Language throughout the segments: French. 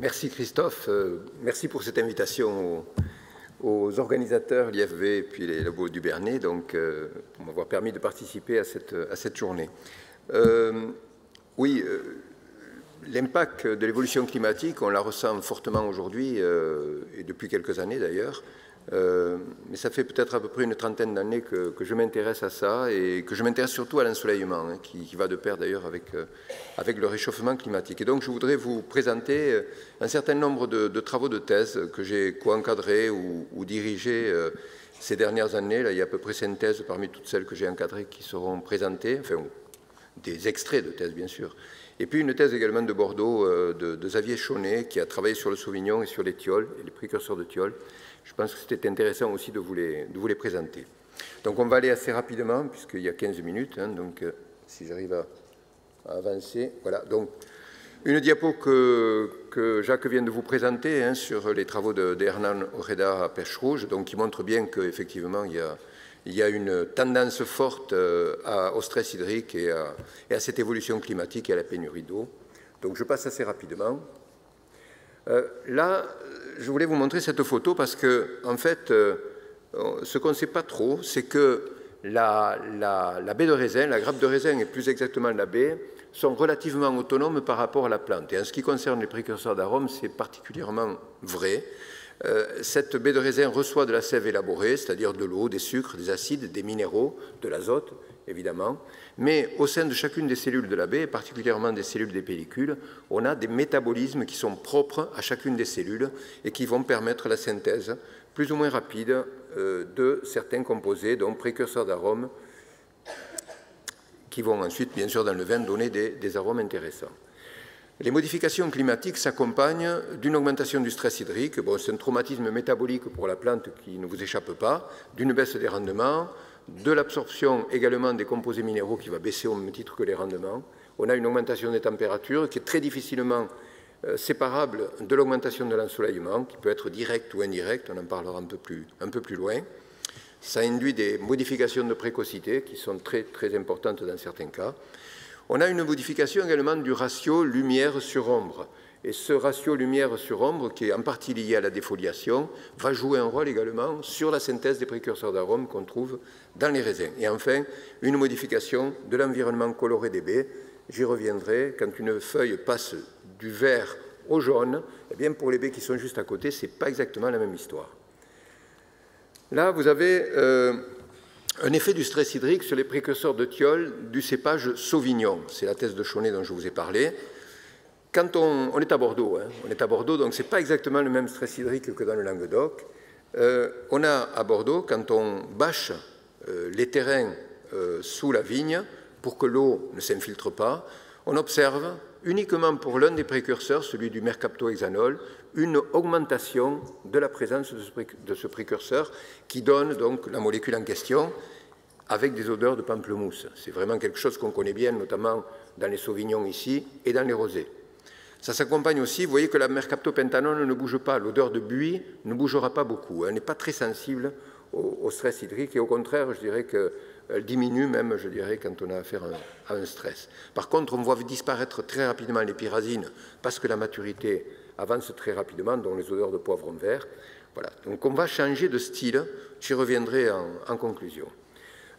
Merci Christophe, merci pour cette invitation aux organisateurs, l'IFV et puis les labos du Bernet, donc, pour m'avoir permis de participer à cette journée. Oui, l'impact de l'évolution climatique, on la ressent fortement aujourd'hui, et depuis quelques années d'ailleurs, mais ça fait peut-être à peu près une trentaine d'années que je m'intéresse à ça et que je m'intéresse surtout à l'ensoleillement, hein, qui va de pair d'ailleurs avec le réchauffement climatique. Et donc je voudrais vous présenter un certain nombre de travaux de thèse que j'ai co-encadrés ou dirigés ces dernières années. Là, il y a à peu près 5 thèses parmi toutes celles que j'ai encadrées qui seront présentées, enfin des extraits de thèses bien sûr. Et puis une thèse également de Bordeaux de Xavier Chaunet qui a travaillé sur le Sauvignon et sur les thiols et les précurseurs de thiols. Je pense que c'était intéressant aussi de vous les présenter. Donc on va aller assez rapidement, puisqu'il y a 15 minutes, hein, donc si j'arrive à avancer. Voilà, donc une diapo que Jacques vient de vous présenter hein, sur les travaux de Hernán Ojeda à Pêche Rouge, donc qui montre bien qu'effectivement il y a une tendance forte au stress hydrique et à cette évolution climatique et à la pénurie d'eau. Donc je passe assez rapidement. Là, je voulais vous montrer cette photo parce que, en fait, ce qu'on ne sait pas trop, c'est que la baie de raisin, la grappe de raisin et plus exactement la baie, sont relativement autonomes par rapport à la plante. Et en ce qui concerne les précurseurs d'arômes, c'est particulièrement vrai. Cette baie de raisin reçoit de la sève élaborée, c'est-à-dire de l'eau, des sucres, des acides, des minéraux, de l'azote, évidemment. Mais au sein de chacune des cellules de la baie, particulièrement des cellules des pellicules, on a des métabolismes qui sont propres à chacune des cellules et qui vont permettre la synthèse plus ou moins rapide de certains composés, donc précurseurs d'arômes, qui vont ensuite, bien sûr, dans le vin, donner des arômes intéressants. Les modifications climatiques s'accompagnent d'une augmentation du stress hydrique. Bon, c'est un traumatisme métabolique pour la plante qui ne vous échappe pas, d'une baisse des rendements, de l'absorption également des composés minéraux qui va baisser au même titre que les rendements. On a une augmentation des températures qui est très difficilement séparable de l'augmentation de l'ensoleillement, qui peut être directe ou indirecte, on en parlera un peu plus loin. Ça induit des modifications de précocité qui sont très, très importantes dans certains cas. On a une modification également du ratio lumière sur ombre. Et ce ratio lumière sur ombre, qui est en partie lié à la défoliation, va jouer un rôle également sur la synthèse des précurseurs d'arômes qu'on trouve dans les raisins. Et enfin, une modification de l'environnement coloré des baies. J'y reviendrai. Quand une feuille passe du vert au jaune, eh bien pour les baies qui sont juste à côté, ce n'est pas exactement la même histoire. Là, vous avez un effet du stress hydrique sur les précurseurs de thiol du cépage Sauvignon. C'est la thèse de Chaunet dont je vous ai parlé. Quand on est à Bordeaux, hein, donc ce n'est pas exactement le même stress hydrique que dans le Languedoc. On a à Bordeaux, quand on bâche les terrains sous la vigne pour que l'eau ne s'infiltre pas, on observe uniquement pour l'un des précurseurs, celui du mercaptohexanol, une augmentation de la présence de ce précurseur qui donne donc la molécule en question avec des odeurs de pamplemousse. C'est vraiment quelque chose qu'on connaît bien, notamment dans les sauvignons ici et dans les rosés. Ça s'accompagne aussi, vous voyez que la mercaptopentanone ne bouge pas, l'odeur de buis ne bougera pas beaucoup, elle n'est pas très sensible au stress hydrique et au contraire, je dirais qu'elle diminue même, je dirais, quand on a affaire à un stress. Par contre, on voit disparaître très rapidement les pyrazines parce que la maturité avance très rapidement, dont les odeurs de poivron vert. Voilà. Donc on va changer de style, j'y reviendrai en conclusion.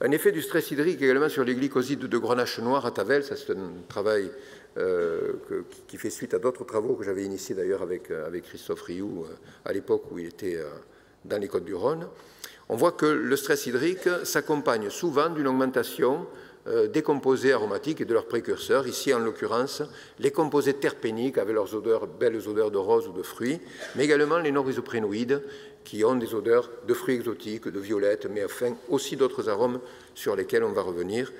Un effet du stress hydrique également sur les glycosides de grenache noire à Tavel, ça c'est un travail qui fait suite à d'autres travaux que j'avais initiés d'ailleurs avec Christophe Rioux à l'époque où il était dans les Côtes-du-Rhône. On voit que le stress hydrique s'accompagne souvent d'une augmentation des composés aromatiques et de leurs précurseurs, ici en l'occurrence les composés terpéniques avec leurs odeurs, belles odeurs de rose ou de fruits, mais également les norisoprénoïdes qui ont des odeurs de fruits exotiques, de violettes, mais enfin aussi d'autres arômes sur lesquels on va revenir.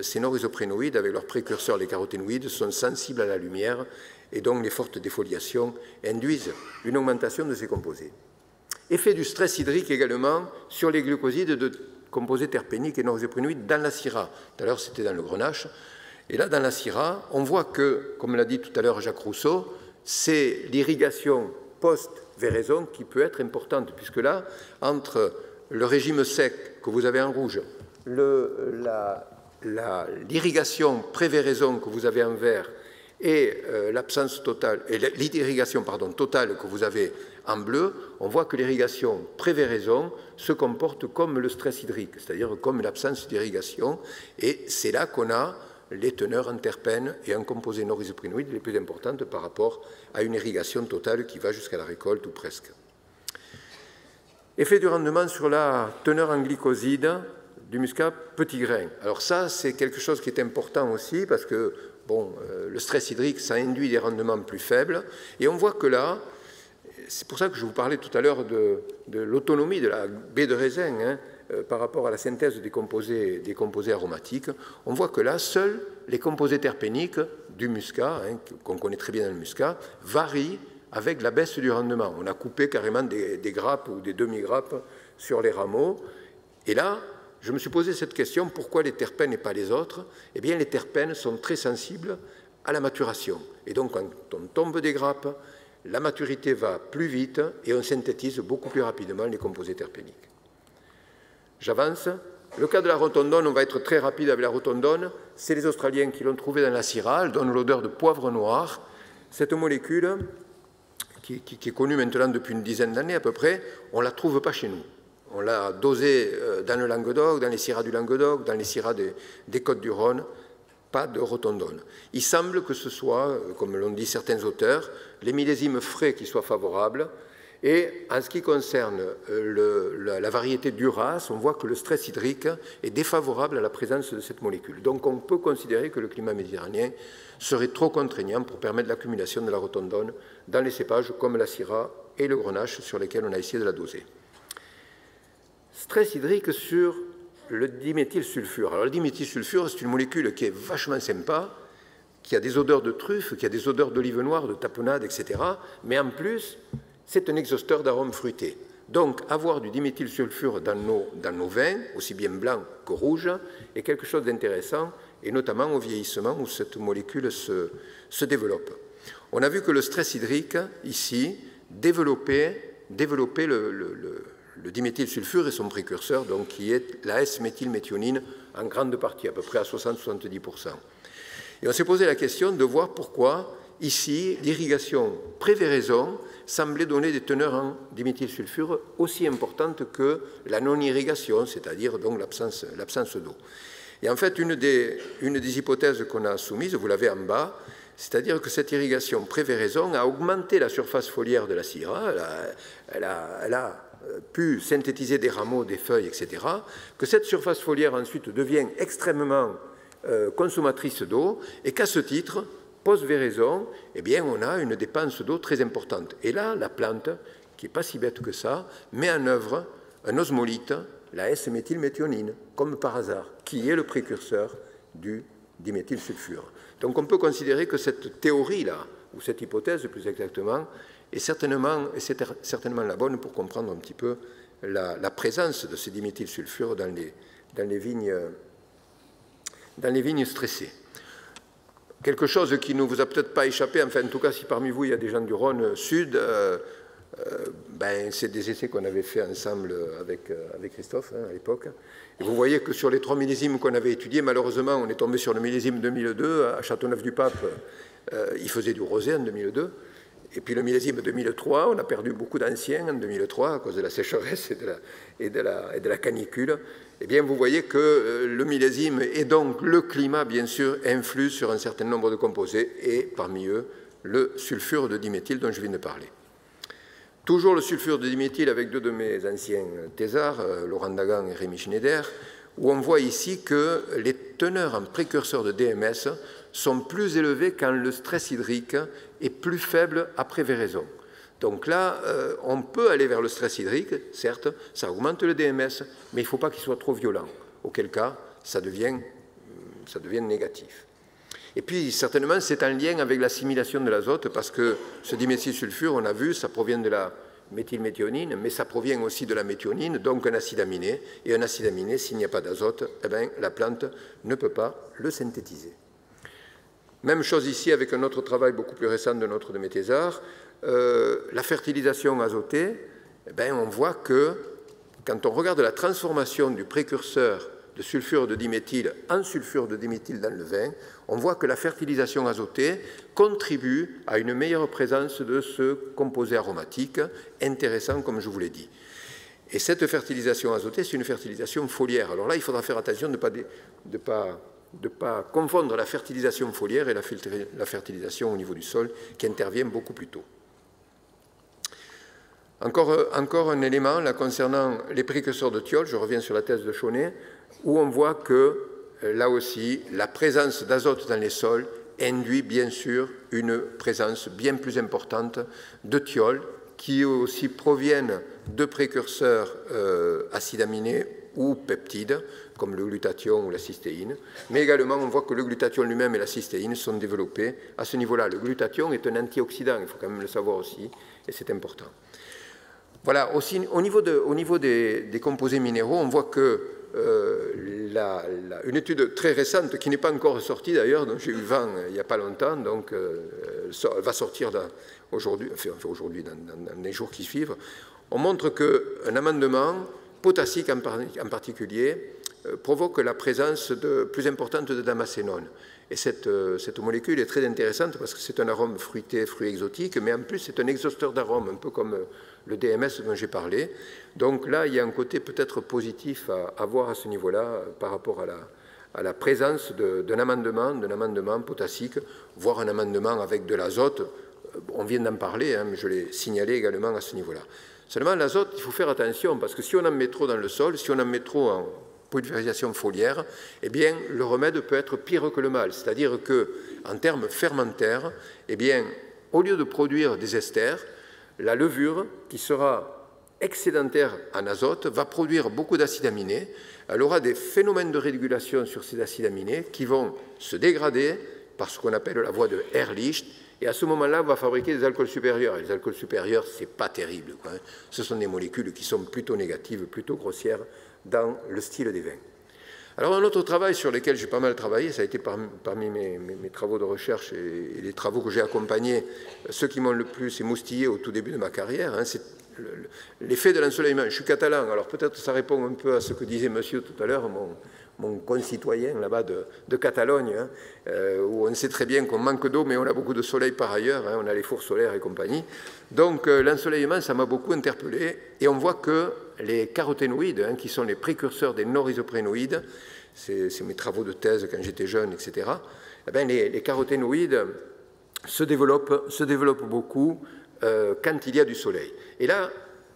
Ces norisoprénoïdes, avec leurs précurseurs, les caroténoïdes, sont sensibles à la lumière et donc les fortes défoliations induisent une augmentation de ces composés. Effet du stress hydrique également sur les glucosides de composés terpéniques et norisoprénoïdes dans la syrah. Tout à l'heure, c'était dans le grenache. Et là, dans la syrah, on voit que, comme l'a dit tout à l'heure Jacques Rousseau, c'est l'irrigation post-véraison qui peut être importante, puisque là, entre le régime sec que vous avez en rouge, l'irrigation pré-véraison que vous avez en vert et l'absence totale, et l'irrigation totale que vous avez en bleu, on voit que l'irrigation pré-véraison se comporte comme le stress hydrique, c'est-à-dire comme l'absence d'irrigation, et c'est là qu'on a les teneurs en terpènes et en composés non isoprinoïdes les plus importantes par rapport à une irrigation totale qui va jusqu'à la récolte ou presque. Effet du rendement sur la teneur en glycosides du muscat petit grain. Alors ça, c'est quelque chose qui est important aussi parce que bon, le stress hydrique, ça induit des rendements plus faibles. Et on voit que là, c'est pour ça que je vous parlais tout à l'heure de l'autonomie de la baie de raisin par rapport à la synthèse des composés aromatiques. On voit que là, seuls les composés terpéniques du muscat, qu'on connaît très bien dans le muscat, varient avec la baisse du rendement. On a coupé carrément des grappes ou des demi-grappes sur les rameaux. Et là, je me suis posé cette question, pourquoi les terpènes et pas les autres? Eh bien, les terpènes sont très sensibles à la maturation. Et donc, quand on tombe des grappes, la maturité va plus vite et on synthétise beaucoup plus rapidement les composés terpéniques. J'avance. Le cas de la rotondone, on va être très rapide avec la rotondone. C'est les Australiens qui l'ont trouvée dans la syrah. Elle donne l'odeur de poivre noir. Cette molécule, qui est connue maintenant depuis une dizaine d'années à peu près, on ne la trouve pas chez nous. On l'a dosée dans le Languedoc, dans les syrahs du Languedoc, dans les syrahs des Côtes-du-Rhône. Pas de rotondone. Il semble que ce soit, comme l'ont dit certains auteurs, les millésimes frais qui soient favorables. Et en ce qui concerne la variété d'Uras, on voit que le stress hydrique est défavorable à la présence de cette molécule. Donc on peut considérer que le climat méditerranéen serait trop contraignant pour permettre l'accumulation de la rotondone dans les cépages comme la syrah et le grenache sur lesquels on a essayé de la doser. Stress hydrique sur le diméthylsulfure. Alors le diméthylsulfure, c'est une molécule qui est vachement sympa, qui a des odeurs de truffe, qui a des odeurs d'olive noire, de tapenade, etc. Mais en plus, c'est un exhausteur d'arômes fruités. Donc, avoir du diméthylsulfure dans nos vins, aussi bien blancs que rouges, est quelque chose d'intéressant, et notamment au vieillissement où cette molécule se développe. On a vu que le stress hydrique, ici, développait le diméthylsulfure et son précurseur, donc, qui est la S-méthylméthionine en grande partie, à peu près à 60-70%. Et on s'est posé la question de voir pourquoi, ici, l'irrigation pré-véraison semblait donner des teneurs en diméthylsulfure aussi importantes que la non-irrigation, c'est-à-dire donc l'absence d'eau. Et en fait, une des hypothèses qu'on a soumises, vous l'avez en bas, c'est-à-dire que cette irrigation pré-véraison a augmenté la surface foliaire de la syrah, elle a pu synthétiser des rameaux, des feuilles, etc., que cette surface foliaire ensuite devient extrêmement consommatrice d'eau et qu'à ce titre, post-véraison, eh bien, on a une dépense d'eau très importante. Et là, la plante, qui n'est pas si bête que ça, met en œuvre un osmolyte, la S-méthylméthionine, comme par hasard, qui est le précurseur du diméthylsulfure. Donc on peut considérer que cette théorie-là, ou cette hypothèse plus exactement, est certainement la bonne pour comprendre un petit peu la présence de ces diméthylsulfures dans les vignes stressées. Quelque chose qui ne vous a peut-être pas échappé, enfin en tout cas si parmi vous il y a des gens du Rhône Sud, c'est des essais qu'on avait fait ensemble avec Christophe à l'époque. Et vous voyez que sur les 3 millésimes qu'on avait étudiés, malheureusement on est tombé sur le millésime 2002, à Châteauneuf-du-Pape, il faisait du rosé en 2002. Et puis le millésime 2003, on a perdu beaucoup d'anciens en 2003 à cause de la sécheresse et de la canicule. Eh bien, vous voyez que le millésime et donc le climat, bien sûr, influent sur un certain nombre de composés et parmi eux, le sulfure de diméthyle dont je viens de parler. Toujours le sulfure de diméthyle avec 2 de mes anciens thésards, Laurent Dagan et Rémi Schneider, où on voit ici que les teneurs en précurseurs de DMS sont plus élevées quand le stress hydrique est plus faible après véraison. Donc là, on peut aller vers le stress hydrique, certes, ça augmente le DMS, mais il ne faut pas qu'il soit trop violent, auquel cas ça devient négatif. Et puis, certainement, c'est en lien avec l'assimilation de l'azote, parce que ce diméthylsulfure, on a vu, ça provient de la méthylméthionine, mais ça provient aussi de la méthionine, donc un acide aminé. Et un acide aminé, s'il n'y a pas d'azote, eh bien, la plante ne peut pas le synthétiser. Même chose ici avec un autre travail beaucoup plus récent de mes thésards. La fertilisation azotée, eh bien, on voit que quand on regarde la transformation du précurseur de sulfure de diméthyle en sulfure de diméthyle dans le vin, on voit que la fertilisation azotée contribue à une meilleure présence de ce composé aromatique intéressant, comme je vous l'ai dit. Et cette fertilisation azotée, c'est une fertilisation foliaire. Alors là, il faudra faire attention de ne pas confondre la fertilisation foliaire et la fertilisation au niveau du sol, qui intervient beaucoup plus tôt. Encore un élément là, concernant les précurseurs de thiol, je reviens sur la thèse de Chaunet, où on voit que, là aussi, la présence d'azote dans les sols induit bien sûr une présence bien plus importante de thiol, qui aussi proviennent de précurseurs acides aminés ou peptides, comme le glutathion ou la cystéine. Mais également, on voit que le glutathion lui-même et la cystéine sont développés à ce niveau-là. Le glutathion est un antioxydant, il faut quand même le savoir aussi, et c'est important. Voilà, aussi, au niveau des composés minéraux, on voit que une étude très récente, qui n'est pas encore sortie d'ailleurs, dont j'ai eu vent il n'y a pas longtemps, donc elle va sortir aujourd'hui, dans les jours qui suivent, on montre qu'un amendement potassique en particulier provoque la présence plus importante de damascénone. Et cette molécule est très intéressante parce que c'est un arôme fruité, fruit exotique, mais en plus c'est un exhausteur d'arôme, un peu comme le DMS dont j'ai parlé. Donc là, il y a un côté peut-être positif à voir à ce niveau-là par rapport à la présence d'un amendement potassique, voire un amendement avec de l'azote. On vient d'en parler, hein, mais je l'ai signalé également à ce niveau-là. Seulement, l'azote, il faut faire attention, parce que si on en met trop dans le sol, si on en met trop en pulvérisation foliaire, eh bien, le remède peut être pire que le mal. C'est-à-dire qu'en termes fermentaires, eh bien, au lieu de produire des esters, la levure, qui sera excédentaire en azote, va produire beaucoup d'acides aminés. Elle aura des phénomènes de régulation sur ces acides aminés qui vont se dégrader par ce qu'on appelle la voie de Ehrlich. Et à ce moment-là, on va fabriquer des alcools supérieurs. Et les alcools supérieurs, ce n'est pas terrible, quoi. Ce sont des molécules qui sont plutôt négatives, plutôt grossières dans le style des vins. Alors, un autre travail sur lequel j'ai pas mal travaillé, ça a été parmi mes travaux de recherche et les travaux que j'ai accompagnés, ceux qui m'ont le plus émoustillé au tout début de ma carrière, hein, c'est l'effet de l'ensoleillement. Je suis catalan, alors peut-être ça répond un peu à ce que disait monsieur tout à l'heure, mon concitoyen là-bas de Catalogne, hein, où on sait très bien qu'on manque d'eau, mais on a beaucoup de soleil par ailleurs, hein, on a les fours solaires et compagnie. Donc l'ensoleillement, ça m'a beaucoup interpellé, et on voit que les caroténoïdes, hein, qui sont les précurseurs des norisoprénoïdes, c'est mes travaux de thèse quand j'étais jeune, etc., eh bien, les caroténoïdes se développent beaucoup quand il y a du soleil. Et là,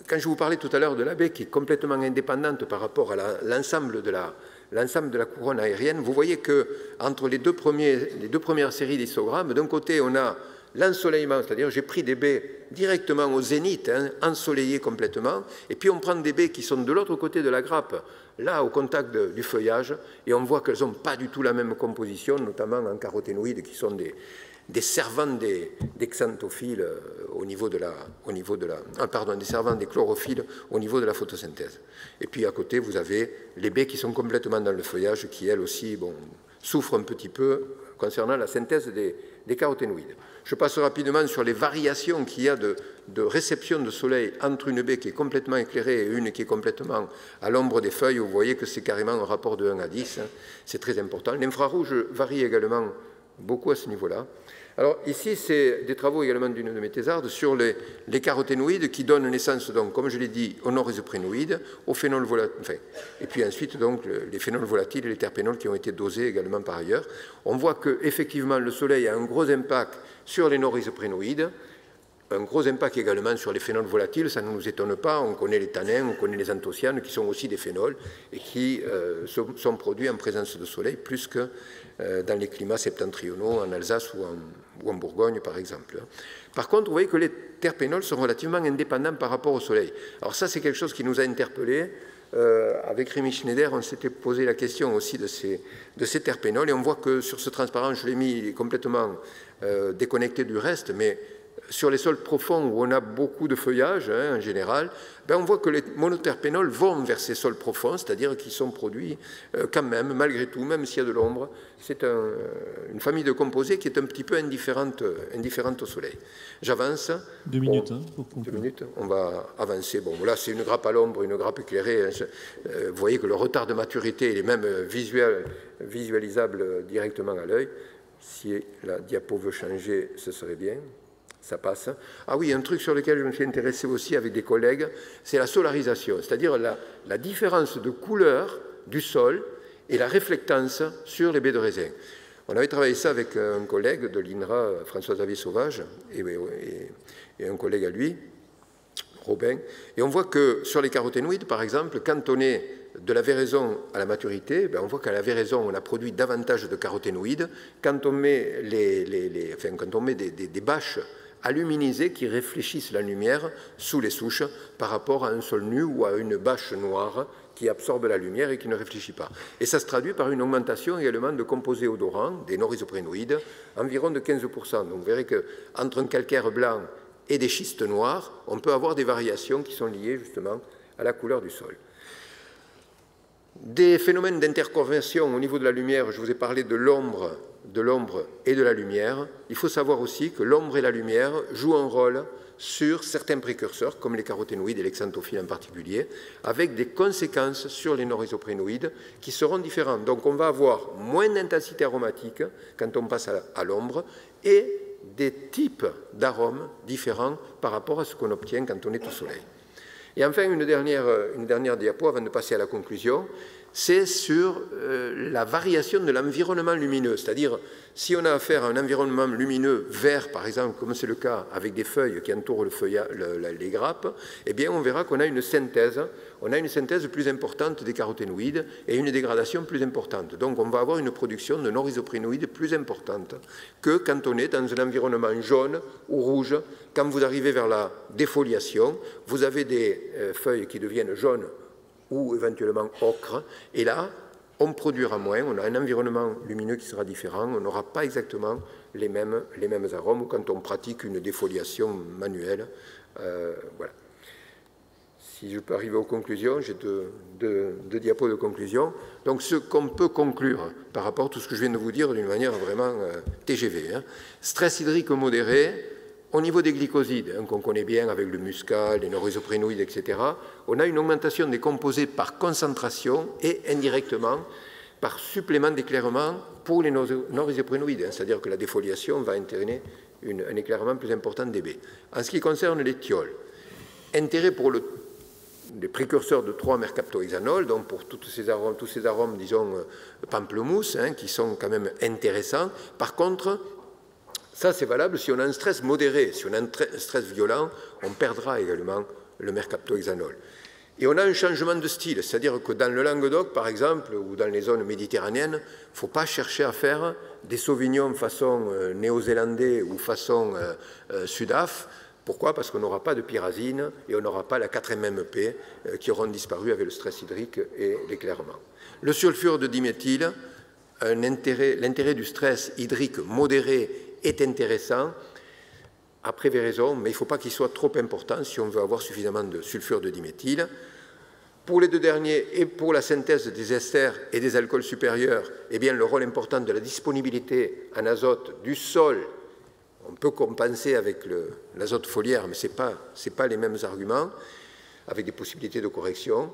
quand je vous parlais tout à l'heure de la baie qui est complètement indépendante par rapport à l'ensemble de la couronne aérienne, vous voyez qu'entre les deux premières séries d'histogrammes, d'un côté, on a l'ensoleillement, c'est-à-dire j'ai pris des baies directement au zénith, hein, ensoleillées complètement, et puis on prend des baies qui sont de l'autre côté de la grappe, là au contact du feuillage, et on voit qu'elles n'ont pas du tout la même composition, notamment en caroténoïdes qui sont des servants des xanthophiles au niveau de des servants des chlorophylles au niveau de la photosynthèse. Et puis à côté, vous avez les baies qui sont complètement dans le feuillage, qui elles aussi souffrent un petit peu concernant la synthèse des caroténoïdes. Je passe rapidement sur les variations qu'il y a de réception de soleil entre une baie qui est complètement éclairée et une qui est complètement à l'ombre des feuilles. Vous voyez que c'est carrément un rapport de 1 à 10. Hein. C'est très important. L'infrarouge varie également beaucoup à ce niveau-là. Alors ici, c'est des travaux également d'une de mes thésardes sur les caroténoïdes qui donnent naissance, donc, comme je l'ai dit, aux norisoprénoïdes, aux phénols volatiles, et puis ensuite donc, les phénols volatiles et les terpénols qui ont été dosés également par ailleurs. On voit qu'effectivement le soleil a un gros impact sur les norisoprénoïdes, un gros impact également sur les phénols volatiles, ça ne nous étonne pas, on connaît les tanins, on connaît les anthocyanes qui sont aussi des phénols et qui sont produits en présence de soleil plus que dans les climats septentrionaux, en Alsace ou en Bourgogne par exemple. Par contre, vous voyez que les terpénols sont relativement indépendants par rapport au soleil. Alors ça, c'est quelque chose qui nous a interpellés. Avec Rémi Schneider, on s'était posé la question aussi de ces terpénols et on voit que sur ce transparent, je l'ai mis, il est complètement déconnecté du reste, mais sur les sols profonds où on a beaucoup de feuillage, en général, on voit que les monoterpénols vont vers ces sols profonds, c'est-à-dire qu'ils sont produits quand même, malgré tout, même s'il y a de l'ombre. C'est une famille de composés qui est un petit peu indifférente au soleil. J'avance. 2 minutes. Pour 2 minutes, on va avancer. Bon, là, c'est une grappe à l'ombre, une grappe éclairée. Vous voyez que le retard de maturité, il est même visualisable directement à l'œil. Si la diapo veut changer, ce serait bien. Ça passe. Ah oui, un truc sur lequel je me suis intéressé aussi avec des collègues, c'est la solarisation, c'est-à-dire la différence de couleur du sol et la réflectance sur les baies de raisin. On avait travaillé ça avec un collègue de l'INRA, François-Xavier Sauvage, et un collègue à lui, Robin, et on voit que sur les caroténoïdes, par exemple, quand on est de la véraison à la maturité, on voit qu'à la véraison, on a produit davantage de caroténoïdes. Quand on met, quand on met des bâches aluminisées qui réfléchissent la lumière sous les souches par rapport à un sol nu ou à une bâche noire qui absorbe la lumière et qui ne réfléchit pas. Et ça se traduit par une augmentation également de composés odorants, des non-isoprénoïdes, environ de 15%. Donc vous verrez qu'entre un calcaire blanc et des schistes noirs, on peut avoir des variations qui sont liées justement à la couleur du sol. Des phénomènes d'interconversion au niveau de la lumière, je vous ai parlé de l'ombre et de la lumière. Il faut savoir aussi que l'ombre et la lumière jouent un rôle sur certains précurseurs, comme les caroténoïdes et les xanthophiles en particulier, avec des conséquences sur les non-isoprénoïdes qui seront différentes. Donc on va avoir moins d'intensité aromatique quand on passe à l'ombre et des types d'arômes différents par rapport à ce qu'on obtient quand on est au soleil. Et enfin, une dernière diapo avant de passer à la conclusion, c'est sur la variation de l'environnement lumineux. C'est-à-dire, si on a affaire à un environnement lumineux vert, par exemple, comme c'est le cas avec des feuilles qui entourent les grappes, eh bien, on verra qu'on a une synthèse. On a une synthèse plus importante des caroténoïdes et une dégradation plus importante. Donc, on va avoir une production de non-isoprénoïdes plus importante que quand on est dans un environnement jaune ou rouge. Quand vous arrivez vers la défoliation, vous avez des feuilles qui deviennent jaunes ou éventuellement ocre, et là, on produira moins, on a un environnement lumineux qui sera différent, on n'aura pas exactement les mêmes arômes quand on pratique une défoliation manuelle. Voilà. Si je peux arriver aux conclusions, j'ai deux diapos de conclusion. Donc, ce qu'on peut conclure par rapport à tout ce que je viens de vous dire d'une manière vraiment TGV. Stress hydrique modéré. Au niveau des glycosides, qu'on connaît bien avec le muscat, les non-isoprénoïdes, etc., on a une augmentation des composés par concentration et indirectement par supplément d'éclairement pour les non-isoprénoïdes. C'est-à-dire que la défoliation va entraîner un éclairement plus important des baies. En ce qui concerne les thiols, intérêt pour les précurseurs de 3-mercaptohexanol, donc pour tous ces arômes, disons, pamplemousse, qui sont quand même intéressants. Par contre, ça, c'est valable si on a un stress modéré. Si on a un stress violent, on perdra également le mercaptohexanol. Et on a un changement de style, c'est-à-dire que dans le Languedoc, par exemple, ou dans les zones méditerranéennes, il ne faut pas chercher à faire des sauvignons façon néo-zélandais ou façon sudaf. Pourquoi? Parce qu'on n'aura pas de pyrazine et on n'aura pas la 4-MMP qui auront disparu avec le stress hydrique et l'éclairement. Le sulfure de diméthyle, l'intérêt du stress hydrique modéré est intéressant après véraison, mais il ne faut pas qu'il soit trop important si on veut avoir suffisamment de sulfure de diméthyle. Pour les deux derniers et pour la synthèse des esters et des alcools supérieurs, eh bien, le rôle important de la disponibilité en azote du sol, on peut compenser avec l'azote foliaire, mais ce n'est pas les mêmes arguments, avec des possibilités de correction.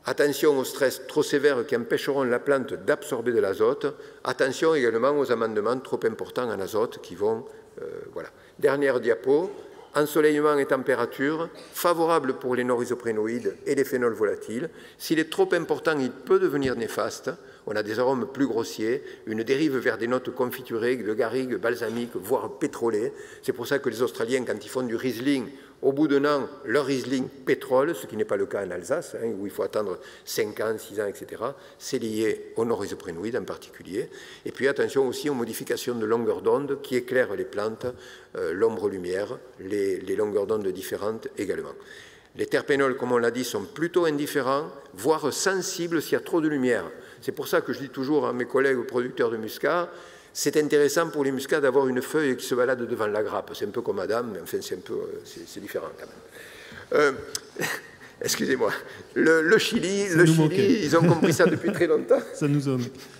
Attention aux stress trop sévères qui empêcheront la plante d'absorber de l'azote. Attention également aux amendements trop importants en azote qui vont... voilà. Dernière diapo. Ensoleillement et température, favorable pour les non-isoprénoïdes et les phénols volatiles. S'il est trop important, il peut devenir néfaste. On a des arômes plus grossiers, une dérive vers des notes confiturées, de garrigue, balsamique, voire pétrolées. C'est pour ça que les Australiens, quand ils font du Riesling, au bout d'un an, leur Riesling pétrole, ce qui n'est pas le cas en Alsace, où il faut attendre 5 ans, 6 ans, etc. C'est lié aux non-isoprénoïdes en particulier. Et puis attention aussi aux modifications de longueur d'onde qui éclairent les plantes, l'ombre-lumière, les longueurs d'onde différentes également. Les terpénols, comme on l'a dit, sont plutôt indifférents, voire sensibles s'il y a trop de lumière. C'est pour ça que je dis toujours à mes collègues producteurs de muscat, c'est intéressant pour les muscats d'avoir une feuille qui se balade devant la grappe. C'est un peu comme Madame, mais enfin, c'est différent quand même. Excusez-moi. Le Chili, ils ont compris ça depuis très longtemps. Ça nous a...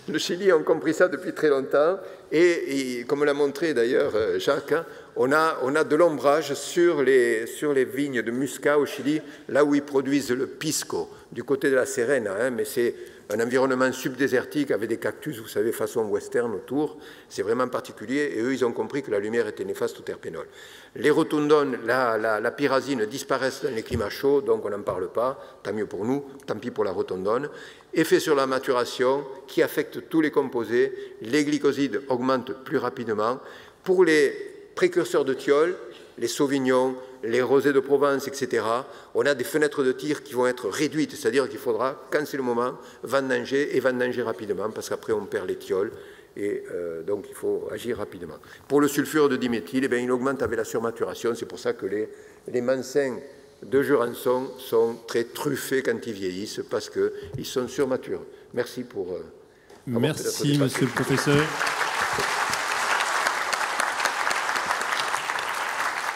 Le Chili a compris ça depuis très longtemps. Et comme l'a montré d'ailleurs Jacques, hein, on a de l'ombrage sur les vignes de muscat au Chili, là où ils produisent le pisco, du côté de la Serena. Hein, mais c'est un environnement subdésertique avec des cactus, vous savez, façon western autour. C'est vraiment particulier. Et eux, ils ont compris que la lumière était néfaste au terpénol. Les rotundones, la pyrazine disparaissent dans les climats chauds, donc on n'en parle pas. Tant mieux pour nous, tant pis pour la rotundone. Effet sur la maturation qui affecte tous les composés. Les glycosides augmentent plus rapidement. Pour les précurseurs de thiol, les sauvignons, les rosés de Provence, etc., on a des fenêtres de tir qui vont être réduites, c'est-à-dire qu'il faudra, quand c'est le moment, vendanger et vendanger rapidement, parce qu'après on perd les thiols, et donc il faut agir rapidement. Pour le sulfure de diméthyle, eh bien, il augmente avec la surmaturation, c'est pour ça que les mansins de Jurançon sont très truffés quand ils vieillissent, parce qu'ils sont surmatures. Merci pour... Merci, monsieur le professeur.